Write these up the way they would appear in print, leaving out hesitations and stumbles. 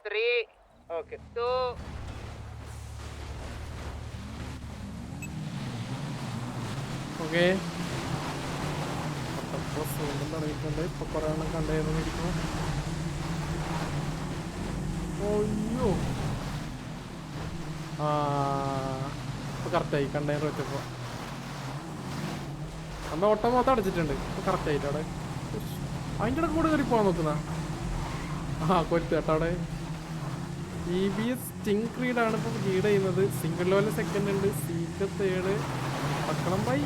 3 okay 2 okay തുടങ്ങിയിട്ടുണ്ട്. ഇപ്പൊ കുറെ എണ്ണം കണ്ടുകഴിഞ്ഞിരിക്കുന്നു. അയ്യോ ഇപ്പൊ കറക്റ്റായി കണ്ടെയ്നർ വെച്ചപ്പോ അന്ന് ഓട്ടം മൊത്തം അടച്ചിട്ടുണ്ട്. ഇപ്പൊ കറക്റ്റ് ആയിട്ട് അവിടെ അതിൻ്റെ ഇടയ്ക്ക് കൂടെ കയറി പോകാൻ നോക്കുന്ന കൊരുത്ത് കേട്ടോ അവിടെ. EBS സ്റ്റിങ് ക്രീഡാണ് ഇപ്പൊ ലീഡ് ചെയ്യുന്നത്. സിംഗിൾ ലോല സെക്കൻഡ് ഉണ്ട്, സീക്ക തേർഡ്, പക്കണം ബൈ.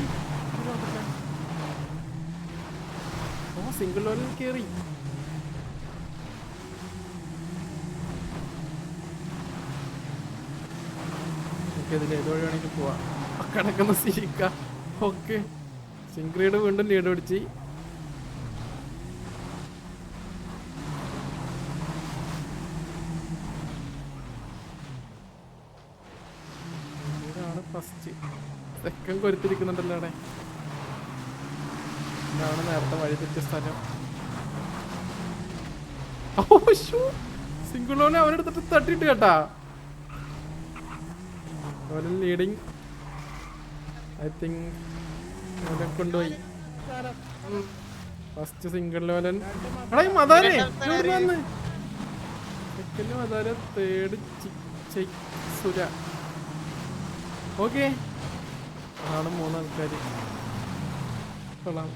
ഓ സിംഗിൾ ലോലിൽ കയറി. ഇതിൽ ഏത് വഴി വേണമെങ്കിൽ പോവാം. കിടക്കുന്ന സീക്ക. ഓക്കെ സിംഗ്രീഡ് വീണ്ടും ലീഡ് പിടിച്ച്. ഇതാണ് ഫസ്റ്റ്. സെക്കൻഡ് കൊരുത്തിരിക്കുന്നുണ്ടല്ലോ അവിടെ. ഇതാണ് നേരത്തെ വഴി തെറ്റിയ സ്ഥലം. സിംഗിൾ ലോനെ അവനെടുത്തിട്ട് തട്ടിയിട്ട് കേട്ടാ. ലീഡിങ് ഐ തിങ്ക് കൊണ്ടുപോയി ഫസ്റ്റ് സിംഗിൾ ലോലൻ. എടാ ഈ മദാനെ സെക്കൻഡ് മദാനെ തേർഡ് സുര. ഓക്കെ ആണ് 3 ആൾക്കാർ. കൊള്ളാം.